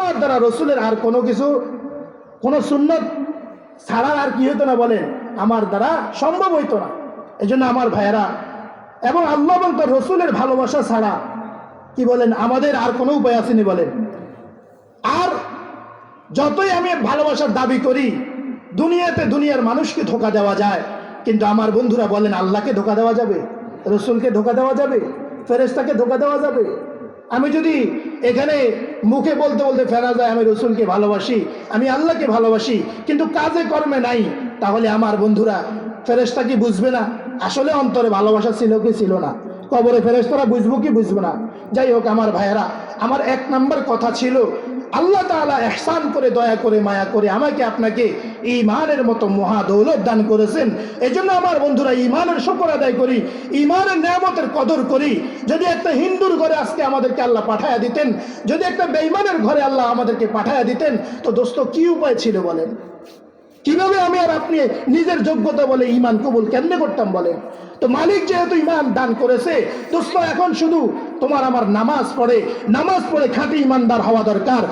আমার দ্বারা রসুলের আর কোনো কিছু, কোনো সুন্নত ছাড়া আর কি হতো না বলেন, আমার দ্বারা সম্ভব হইতো না। এই জন্য আমার ভাইয়েরা, এবং আল্লাহ এবং তার রসুলের ভালোবাসা ছাড়া কি বলেন আমাদের আর কোনো উপায় আসেনি বলেন। আর যতই আমি ভালোবাসার দাবি করি, দুনিয়াতে দুনিয়ার মানুষকে ধোঁকা দেওয়া যায়, কিন্তু আমার বন্ধুরা বলেন আল্লাহকে ধোঁকা দেওয়া যাবে? রসুলকে ধোঁকা দেওয়া যাবে? ফেরেশতাকে ধোঁকা দেওয়া যাবে? আমি যদি এখানে মুখে বলতে বলতে ফেরা যায় আমি রসুলকে ভালোবাসি, আমি আল্লাহকে ভালোবাসি, কিন্তু কাজে কর্মে নাই, তাহলে আমার বন্ধুরা ফেরেশতা কি বুঝবে না আসলে অন্তরে ভালোবাসা ছিল কি ছিল না? কবরে ফেরেশতারা বুঝবো কি বুঝবো না? যাই হোক আমার ভাইয়েরা, আমার 1 নম্বর কথা ছিল আল্লাহ তাআলা ইহসান করে, দয়া করে, মায়া করে আমাকে আপনাকে ঈমানের মতো মহা দৌলত দান করেছেন। এজন্য আমার বন্ধুরা ঈমানের শুকর আদায় করি, ঈমানের নিয়ামতের কদর করি। যদি একটা হিন্দুর ঘরে আজকে আমাদেরকে আল্লাহ পাঠায়া দিতেন, যদি একটা বেঈমানের ঘরে আল্লাহ আমাদেরকে পাঠায়া দিতেন, তো দোস্ত কি উপায় ছিল বলেন? কিভাবে আমি আর আপনি নিজের যোগ্যতা বলে ঈমান কবুল কেমনে করতাম বলেন? তো মালিক যেহেতু ঈমান দান করেছে দোস্ত, এখন শুধু তোমার আমার নামাজ পড়ে খাঁটি ঈমানদার হওয়া দরকার,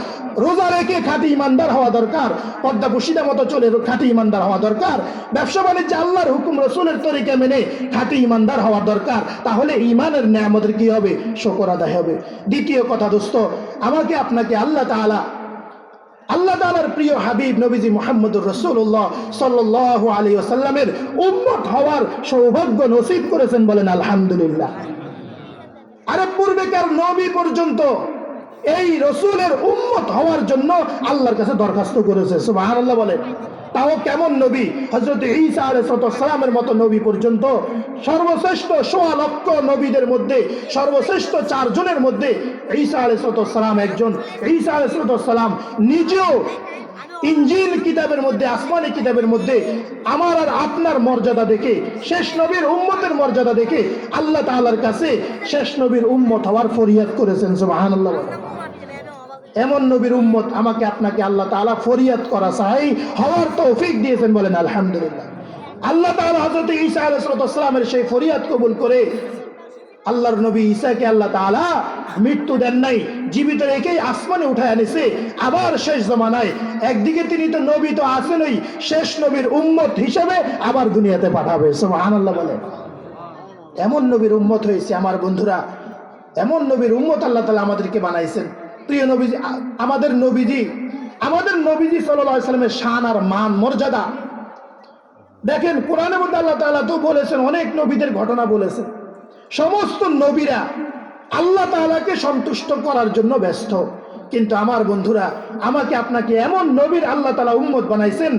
রোজা রেখে খাঁটি ঈমানদার হওয়া দরকার, পর্দা পুশিদা মতো চলে খাঁটি ঈমানদার হওয়া দরকার, ব্যবসা বাণিজ্যে আল্লাহর হুকুম রসুলের তরিকা মেনে খাঁটি ঈমানদার হওয়া দরকার। তাহলে ঈমানের নেয়ামতের কি হবে? শুকর আদায় হবে। দ্বিতীয় কথা দোস্ত, আমাকে আপনাকে আল্লাহ তাআলার প্রিয় হাবিব নবীজি মুহাম্মদুর রাসূলুল্লাহ সাল্লাল্লাহু আলাইহি ওয়াসাল্লামের উম্মত হওয়ার সৌভাগ্য নসিব করেছেন, বলেন আলহামদুলিল্লাহ। আরে পূর্বেকার নবী পর্যন্ত এই রসুলের উম্মত হওয়ার জন্য আল্লাহর কাছে দরখাস্ত করেছে, সুবহানাল্লাহ বলেন। তাও কেমন নবী? হযরত ঈসা আলাইহিস সালামের মতো নবী পর্যন্ত, সর্বশ্রেষ্ঠ ১৬ লক্ষ নবীদের মধ্যে সর্বশ্রেষ্ঠ 4 জনের মধ্যে ঈসা আলাইহিস সালাম একজন। ঈসা আলাইহিস সালাম নিজেও ইনজিল কিতাবের মধ্যে, আসমানি কিতাবের মধ্যে আমার আর আপনার মর্যাদা দেখে, শেষ নবীর উম্মতের মর্যাদা দেখে আল্লাহ তাআলার কাছে শেষ নবীর উম্মত হওয়ার ফরিয়াদ করেছেন, সুবহানাল্লাহ। এমন নবীর উম্মত আমাকে আপনাকে আল্লাহ তাআলা ফরিয়াদ করা চাই হওয়ার তৌফিক দিয়েছেন, বলেন আলহামদুলিল্লাহ। আল্লাহ তাআলা হযরত ঈসা আলাইহিস সালামের সেই ফরিয়াদ কবুল করে আল্লাহর নবী ঈসাকে আল্লাহ তাআলা মৃত্যু দেন নাই, জীবিত রেখেই আসমানে উঠায় আনেছে। আবার শেষ জমানায় একদিকে তিনি তো নবী তো আছেনই, শেষ নবীর উম্মত হিসেবে আবার দুনিয়াতে পাঠাবে, সুবহানাল্লাহ বলেন। এমন নবীর উম্মত হয়েছে আমার বন্ধুরা, এমন নবীর উম্মত আল্লাহ তাআলা আমাদেরকে বানাইছেন। প্রিয় নবীজি, আমাদের নবীজি সাল্লাল্লাহু আলাইহি ওয়াসাল্লামের শান আর মান মর্যাদা দেখেন, কোরআনের মধ্যে আল্লাহ তাআলা তো বলেছেন, অনেক নবীদের ঘটনা বলেছেন। সমস্ত নবীরা আল্লাহ তাআলাকে সন্তুষ্ট করার জন্য ব্যস্ত, কিন্তু আমার বন্ধুরা আমাকে আপনাকে এমন নবীর আল্লাহ তাআলা উম্মত বানাইছেন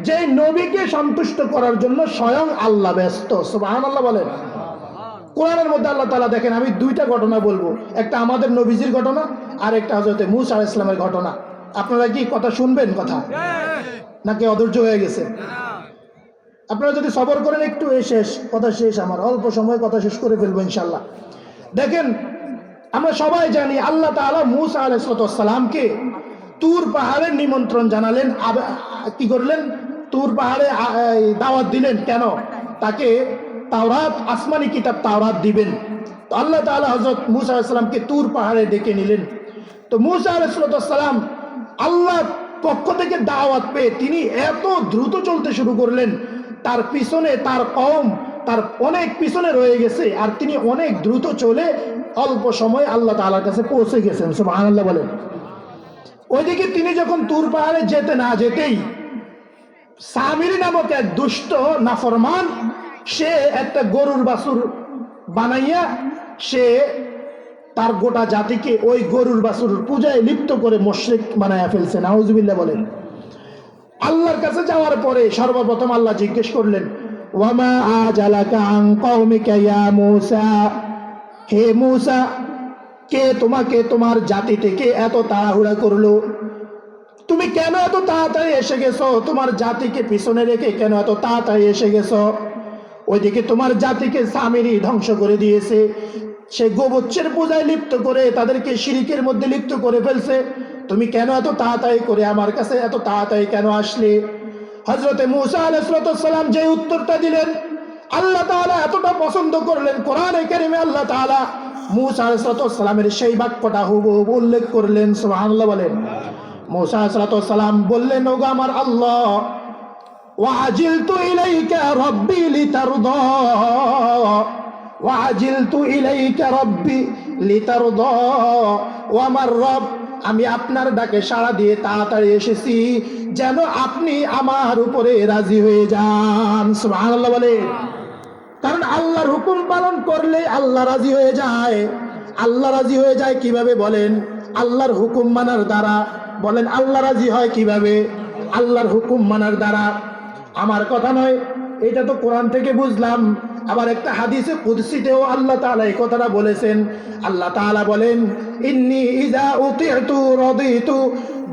যে নবীকে সন্তুষ্ট করার জন্য স্বয়ং আল্লাহ ব্যস্ত, সুবহানাল্লাহ বলেন। কোরআনের মধ্যে আল্লাহ তাআলা দেখেন, আমি 2টা ঘটনা বলবো, একটা আমাদের নবীজির ঘটনা আর একটা হযরত মূসা আলাইহিস সালামের ঘটনা। আপনারা কি কথা শুনবেন কথা, নাকি অধৈর্য হয়ে গেছে? আপনারা যদি সবর করেন একটু, কথা শেষ, আমার অল্প সময় কথা শেষ করে ফেলবো ইনশাআল্লাহ। দেখেন, আমরা সবাই জানি আল্লাহ তাআলা মূসা আলাইহিস সালামকে তুর পাহাড়ের নিমন্ত্রণ জানালেন। কি করলেন? তুর পাহাড়ে দাওয়াত দিলেন। কেন? তাকে তাওরাত, আসমানি কিতাব তাওরাত দিবেন। তো আল্লাহ তাআলা হযরত মূসা আলাইহিস সালামকে তুর পাহাড়ে ডেকে নিলেন। তো মূসা আলাইহিস সালাম আল্লাহর পক্ষ থেকে দাওয়াত পেয়ে তিনি এত দ্রুত চলতে শুরু করলেন, তার পিছনে তার কওম তার অনেক পিছনে রয়ে গেছে, আর তিনি অনেক দ্রুত চলে অল্প সময় আল্লাহ তাআলার কাছে পৌঁছে গেছেন, সুবহানাল্লাহ বলেন। ওইদিকে তিনি যখন তুর পাহাড়ে যেতে না যেতেই সামিরি নামক এক দুষ্ট নাফরমান, সে একটা গরুর বাছুর বানাইয়া সে তার গোটা জাতিকে ওই গরুর বাছুর পূজায় লিপ্ত করে মুশরিক বানায়া ফেলছে, নাউজুবিল্লাহ বলেন। আল্লাহর কাছে যাওয়ার পরে সর্বপ্রথম আল্লাহ জিজ্ঞেস করলেন, ওয়ামা আজালাকা আন কওমিকা ইয়া মূসা, হে মূসা, কে তোমাকে তোমার জাতি থেকে এত তাড়াহুড়া করলো? তুমি কেন এত তাড়াতাড়ি এসে গেছো? তোমার জাতিকে পিছনে রেখে কেন এত তাড়াতাড়ি এসে গেছো? ওইদিকে তোমার জাতিকে সামিরি ধ্বংস করে দিয়েছে, সে গোবচ্ছের পূজায় লিপ্ত করে তাদেরকে শিরিকের মধ্যে লিপ্ত করে ফেলছে। তুমি কেন এত তাড়াতাড়ি করে আমার কাছে এত তাড়াতাড়ি কেন আসলে? হযরতে মূসা আলাইহিস সালাম যে উত্তরটা দিলেন আল্লাহ তাআলা এতটা পছন্দ করলেন, কোরআনে কারীমে আল্লাহ তাআলা মূসা আলাইহিস সালামের সেই বাক্যটা হুবহু উল্লেখ করলেন। সুবহানাল্লাহ বলেন। মূসা আলাইহিস সালাম বললেন, ওগো আমার আল্লাহ, ওয়াজিলতু ইলাইকা রাব্বি লিতারদা, ওয়াজিলতু ইলাইকা রাব্বি লিতারদা, ও আমার রব, আমি আপনার ডাকে সাড়া দিয়ে তাড়াতাড়ি এসেছি যেন আপনি আমার উপরে রাজি হয়ে যান। সুবহানাল্লাহ বলে। কারণ আল্লাহর হুকুম পালন করলে আল্লাহ রাজি হয়ে যায়। আল্লাহ রাজি হয়ে যায় কিভাবে বলেন? আল্লাহর হুকুম মানার দ্বারা। বলেন আল্লাহ রাজি হয় কিভাবে? আল্লাহর হুকুম মানার দ্বারা। আমার কথা নয়, এটা তো কোরআন থেকে বুঝলাম। আবার একটা হাদিসে কুদসিতেও আল্লাহ তাআলা এই কথাটা বলেছেন। আল্লাহ তাআলা বলেন, ইন্নী ইযা উতি'তু রাদিতু,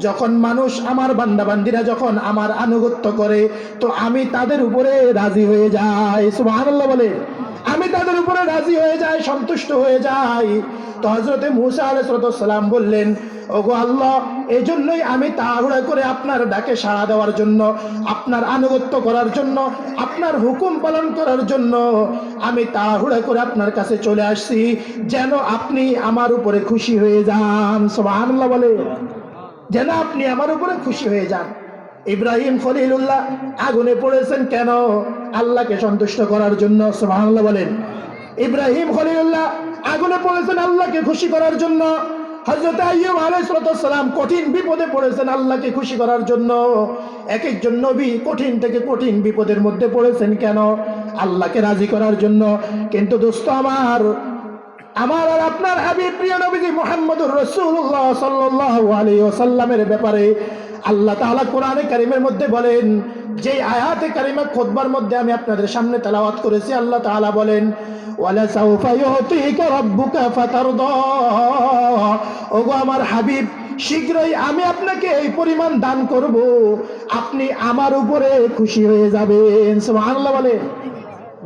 যখন মানুষ আমার বান্দাবান্দিরা যখন আমার আনুগত্য করে তো আমি তাদের উপরে রাজি হয়ে যাই। সুবহানাল্লাহ বলে। আমি তাদের উপরে রাজি হয়ে যাই, সন্তুষ্ট হয়ে যাই। তো হযরতে মূসা আলাইহিস সালাম বললেন, ওগো আল্লাহ, এই জন্যই আমি তাড়াহুড়া করে আপনার ডাকে সাড়া দেওয়ার জন্য, আপনার আনুগত্য করার জন্য, আপনার হুকুম পালন করার জন্য আমি তাড়াহুড়া করে আপনার কাছে চলে আসছি যেন আপনি আমার উপরে খুশি হয়ে যান। সুবহানাল্লাহ বলে। যেন আপনি আমার উপরে খুশি হয়ে যান। ইব্রাহিম খলিলুল্লাহ আগুনে পড়েছেন কেন? আল্লাহকে সন্তুষ্ট করার জন্য। সুবহানাল্লাহ বলেন। ইব্রাহিম খলিলুল্লাহ আগুনে পড়েছেন আল্লাহকে খুশি করার জন্য। হযরত আইয়ুব আলাইহিস সালাম কঠিন বিপদে পড়েছেন আল্লাহকে খুশি করার জন্য। এক একজন নবী কঠিন থেকে কঠিন বিপদের মধ্যে পড়েছেন কেন? আল্লাহকে রাজি করার জন্য। কিন্তু দোস্ত আমার আর আপনার হাবিব প্রিয় নবীজি মুহাম্মদুর রাসূলুল্লাহ সাল্লাল্লাহু আলাইহি ওয়াসাল্লামের ব্যাপারে আল্লাহ তাআলা কোরআনে কারীমের মধ্যে বলেন, যে আয়াতে কারিমা খুতবার মধ্যে আমি আপনাদের সামনে তেলাওয়াত করেছি, আল্লাহ তাআলা বলেন, ওয়ালা সাউফা ইউতিকা রাব্বুকা ফাতারদা, ওগো আমার হাবিব, শীঘ্রই আমি আপনাকে এই পরিমাণ দান করব আপনি আমার উপরে খুশি হয়ে যাবেন। সুবহানাল্লাহ বলে।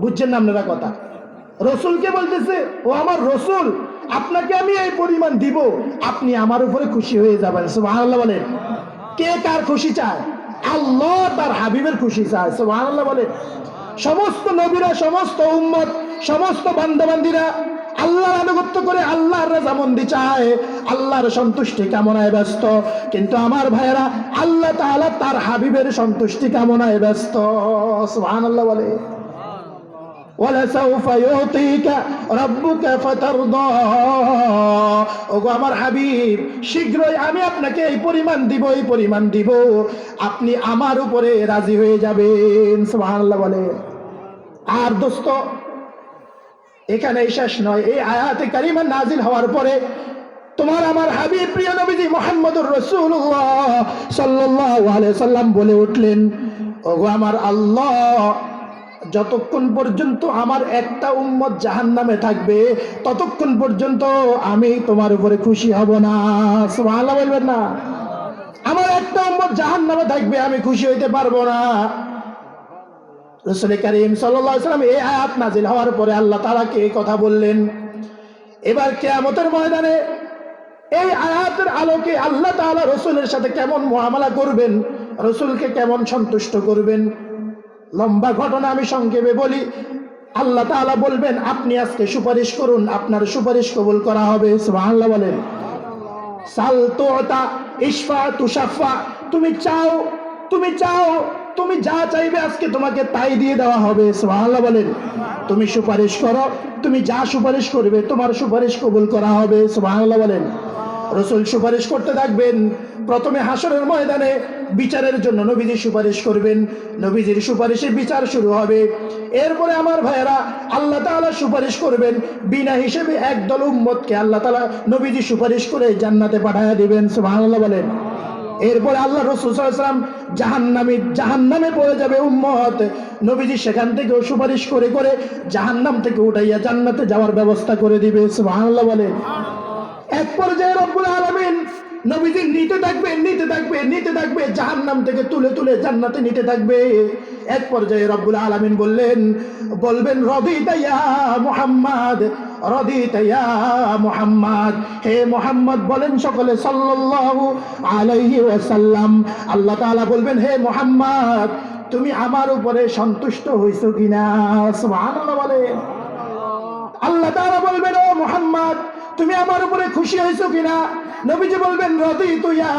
বুঝছেন না আপনারা কথা? রসুলকে বলতেছে, ও আমার রসুল, আপনাকে আমি এই পরিমাণ দিব, আপনি আমার উপরে খুশি হয়ে যাবেন। সুবহানাল্লাহ বলেন। কে কার খুশি চায়? আল্লাহ তার হাবিবের খুশি চায়। সুবহানাল্লাহ বলেন। সমস্ত নবীরা, সমস্ত উম্মত, সমস্ত বান্দাবান্দিরা আল্লাহর আনুগত্য করে আল্লাহর রাজামন্দি চায়, আল্লাহর সন্তুষ্টি কামনায় ব্যস্ত। কিন্তু আমার ভাইয়েরা, আল্লাহ তাআলা তার হাবিবের সন্তুষ্টি কামনায় ব্যস্ত। সুবহানাল্লাহ বলে। ওয়ালাসাউফা ইউতিকা রাব্বুকা ফাতারদা, ওগো আমার হাবিব, শীঘ্রই আমি আপনাকে এই পরিমাণ দিব, এই পরিমাণ দিব, আপনি আমার উপরে রাজি হয়ে যাবেন। সুবহানাল্লাহ বলে। আর দোস্ত, এখানেই শেষ নয়। এই আয়াতে কারিমা নাজিল হওয়ার পরে তোমার আমার হাবিব প্রিয় নবীজি মুহাম্মদুর রাসূলুল্লাহ সাল্লাল্লাহু আলাইহি সাল্লাম বলে উঠলেন, ওগো আমার আল্লাহ, যতক্ষণ পর্যন্ত আমার একটা উম্মত জাহান্নামে থাকবে ততক্ষণ পর্যন্ত আমি তোমার উপরে খুশি হব না। সুবহানাল্লাহ বলবেন না? আমার একটা উম্মত জাহান্নামে থাকবে, আমি খুশি হইতে পারবো না। রাসূল করিম সাল্লাল্লাহু আলাইহি ওয়াসাল্লাম এই আয়াত নাযিল হওয়ার পরে আল্লাহ তাআলা কে কথা বললেন? এবার কিয়ামতের ময়দানে এই আয়াতের আলোকে আল্লাহ তাআলা রাসূলের সাথে কেমন মুআমালা করবেন, রাসূলকে কেমন সন্তুষ্ট করবেন, লম্বা ঘটনা আমি সংক্ষেপে বলি। আল্লাহ তাআলা বলবেন, আপনি আজকে সুপারিশ করুন, আপনার সুপারিশ কবুল করা হবে। সুবহানাল্লাহ বলেন। সাল তুতা ইশফা তুশাফা, তুমি চাও, তুমি চাও, তুমি যা চাইবে আজকে তোমাকে তাই দিয়ে দেওয়া হবে। সুবহানাল্লাহ বলেন। তুমি সুপারিশ করো, তুমি যা সুপারিশ করবে তোমার সুপারিশ কবুল করা হবে। সুবহানাল্লাহ বলেন। রাসূল সুপারিশ করতে থাকবেন। প্রথমে হাসরের ময়দানে বিচারের জন্য নবীজি সুপারিশ করবেন, নবীজির সুপারিশে বিচার শুরু হবে। এরপরে আমার ভাইয়েরা, আল্লাহ তাআলা সুপারিশ করবেন, বিনা হিসেবে একদল উম্মতকে আল্লাহ তাআলা নবীজি সুপারিশ করে জান্নাতে পাঠিয়ে দিবেন। সুবহানাল্লাহ বলেন। এরপরে আল্লাহ রাসূল সাল্লাল্লাহু আলাইহি ওয়াসাল্লাম জাহান্নামে পড়ে যাবে উম্মত, নবীজি সেখান থেকেও সুপারিশ করে করে জাহান্নাম থেকে উঠাইয়া জান্নাতে যাওয়ার ব্যবস্থা করে দিবে। সুবহানাল্লাহ বলেন। এক পর্যায়ে রব্বুল আলামিন নবীজি নিতে থাকবে, জাহান্নাম থেকে তুলে তুলে জান্নাতে নিতে থাকবে। এক পর্যায়ে রব্বুল আলামিন বলবেন, রাদিতা ইয়া মুহাম্মদ, রাদিতা ইয়া মুহাম্মদ, হে মুহাম্মদ বলেন সকলে সাল্লাল্লাহু আলাইহি ওয়াসাল্লাম। আল্লাহ তাআলা বলবেন, হে মুহাম্মদ, তুমি আমার উপরে সন্তুষ্ট হইছো কিনা? সুবহানাল্লাহ বলেন। আল্লাহ তাআলা বলবেন, ও মুহাম্মদ তুমি আমার উপরে খুশি হয়েছো কিনা? নবীজি বলবেন রাদিতু ইয়া